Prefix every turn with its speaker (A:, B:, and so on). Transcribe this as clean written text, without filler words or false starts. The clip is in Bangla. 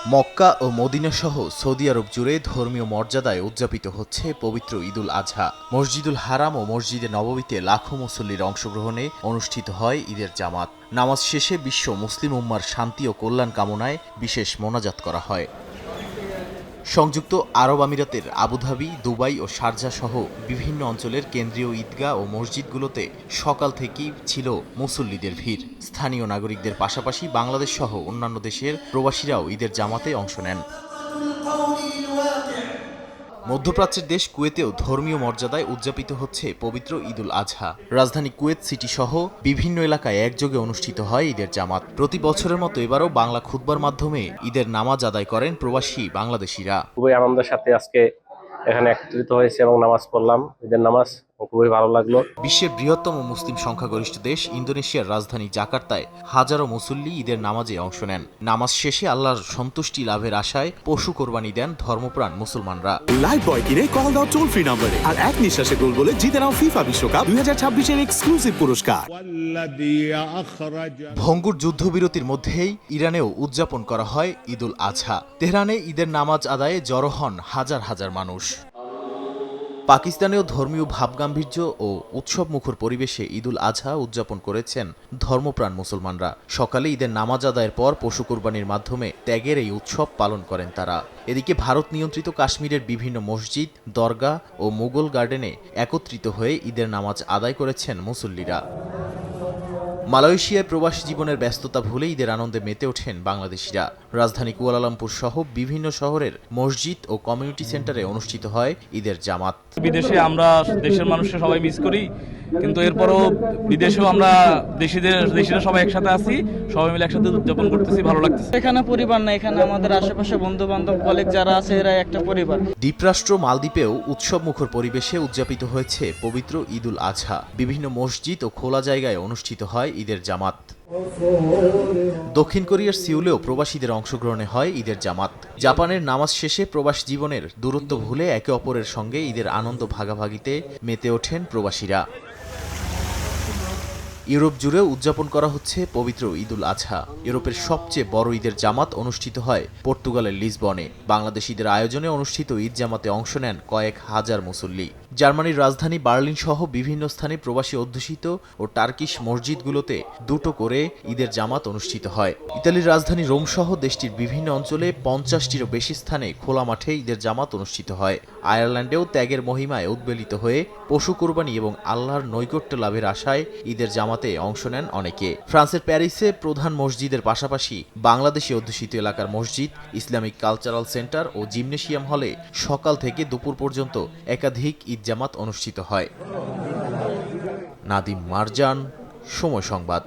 A: মক্কা ও মদিনা সহ সৌদি আরব জুড়ে ধর্মীয় মর্যাদায় উদযাপিত হচ্ছে পবিত্র ঈদুল আজহা। মসজিদুল হারাম ও মসজিদে নববীতে লাখো মুসল্লির অংশগ্রহণে অনুষ্ঠিত হয় ঈদের জামাত। নামাজ শেষে বিশ্ব মুসলিম উম্মার শান্তি ও কল্যাণ কামনায় বিশেষ মোনাজাত করা হয়। সংযুক্ত আরব আমিরাতের আবুধাবি, দুবাই ও শারজাহ সহ বিভিন্ন অঞ্চলের কেন্দ্রীয় ঈদগাহ ও মসজিদগুলোতে সকাল থেকেই ছিল মুসল্লিদের ভিড়। স্থানীয় নাগরিকদের পাশাপাশি বাংলাদেশ সহ অন্যান্য দেশের প্রবাসীরাও ঈদের জামাতে অংশ নেন। মধ্যপ্রাচ্যের দেশ কুয়েতেও ধর্মীয় মর্যাদায় উদযাপিত হচ্ছে পবিত্র ঈদুল আজহা। রাজধানী কুয়েত সিটি সহ বিভিন্ন এলাকায় একযোগে অনুষ্ঠিত হয় ঈদের জামাত। প্রতি বছরের মতো এবারও বাংলা খুতবার মাধ্যমে ঈদের নামাজ আদায় করেন প্রবাসী বাংলাদেশিরা।
B: খুবই আনন্দের সাথে আজকে এখানে একত্রিত হয়েছে এবং নামাজ পড়লাম, ঈদের নামাজ, খুবই ভালো লাগলো।
A: বিশ্বের বৃহত্তম মুসলিম সংখ্যাগরিষ্ঠ দেশ ইন্দোনেশিয়ার রাজধানী জাকার্তায় হাজারো মুসল্লি ঈদের নামাজে অংশ নেন। নামাজ শেষে আল্লাহর সন্তুষ্টি লাভের আশায় পশু কোরবানি দেন ধর্মপ্রাণ মুসলমানরা।
C: লাইভ বয় কিনে কল দাও টোল ফ্রি নম্বরে আর এক নিঃশ্বাসে গোল বলে জিতে নাও ফিফা বিশ্বকাপ 2026 এক্সক্লুসিভ পুরস্কার।
A: ভঙ্গুর যুদ্ধবিরতির মধ্যেই ইরানেও উদযাপন করা হয় ঈদুল আজহা। তেহরানে ঈদের নামাজ আদায়ে জড়ো হন হাজার হাজার মানুষ। পাকিস্তানেও ধর্মীয় ভাবগাম্ভীর্য ও উৎসবমুখর পরিবেশে ঈদুল আজহা উদযাপন করেছেন ধর্মপ্রাণ মুসলমানরা। সকালে ঈদের নামাজ আদায়ের পর পশু কোরবানির মাধ্যমে ত্যাগের এই উৎসব পালন করেন তারা। এদিকে ভারত নিয়ন্ত্রিত কাশ্মীরের বিভিন্ন মসজিদ, দরগা ও মুঘল গার্ডেনে একত্রিত হয়ে ঈদের নামাজ আদায় করেছেন মুসল্লিরা। মালয়েশিয়ায় প্রবাসী জীবনের ব্যস্ততা ভুলে ঈদের আনন্দে মেতে ওঠেন বাংলাদেশিরা। রাজধানী কুয়ালালামপুর সহ বিভিন্ন শহরের মসজিদ ও কমিউনিটি সেন্টারে অনুষ্ঠিত হয় ঈদের জামাত।
D: বিদেশে আমরা দেশের মানুষকে সবাই মিস করি, কিন্তু এরপরও বিদেশেও আমরা দেশিরা সবাই একসাথে আছি, সবাই মিলে একসাথে উদযাপন করতেছি, ভালো লাগতেছে।
E: এখানে পরিবার না, এখানে আমাদের আশেপাশে বন্ধু বান্ধব, কলিগ যারা আছে এরা একটা পরিবার।
A: দ্বীপরাষ্ট্র মালদ্বীপেও উৎসব মুখর পরিবেশে উদযাপিত হয়েছে পবিত্র ঈদুল আজহা। বিভিন্ন মসজিদ ও খোলা জায়গায় অনুষ্ঠিত হয় ঈদের জামাত। দক্ষিণ কোরিয়ার সিউলেও প্রবাসীদের অংশগ্রহণে হয় ঈদের জামাত। জাপানের নামাজ শেষে প্রবাস জীবনের দূরত্ব ভুলে একে অপরের সঙ্গে ঈদের আনন্দ ভাগাভাগিতে মেতে ওঠেন প্রবাসীরা। ইউরোপ জুড়েও উদযাপন করা হচ্ছে পবিত্র ঈদুল আজহা। ইউরোপের সবচেয়ে বড় ঈদের জামাত অনুষ্ঠিত হয় পর্তুগালের লিসবনে। বাংলাদেশিদের আয়োজনে অনুষ্ঠিত ঈদ জামাতে অংশ নেন কয়েক হাজার মুসল্লি। জার্মানির রাজধানী বার্লিন সহ বিভিন্ন স্থানে প্রবাসী অধ্যুষিত ও টার্কিশ মসজিদগুলোতে দুটো করে ঈদের জামাত অনুষ্ঠিত হয়। ইতালির রাজধানী রোম সহ দেশটির বিভিন্ন অঞ্চলে 50টিরও বেশি স্থানে খোলা মাঠে ঈদের জামাত অনুষ্ঠিত হয়। আয়ারল্যান্ডেও ত্যাগের মহিমায় উদ্বেলিত হয়ে পশু কোরবানি এবং আল্লাহর নৈকট্য লাভের আশায় ঈদের জামাতে অংশ নেন অনেকে। ফ্রান্সের প্যারিসে প্রধান মসজিদের পাশাপাশি বাংলাদেশি অধ্যুষিত এলাকার মসজিদ, ইসলামিক কালচারাল সেন্টার ও জিমনেশিয়াম হলে সকাল থেকে দুপুর পর্যন্ত একাধিক ঈদ জামাত অনুষ্ঠিত হয়। নাদিম মারজান, সময় সংবাদ।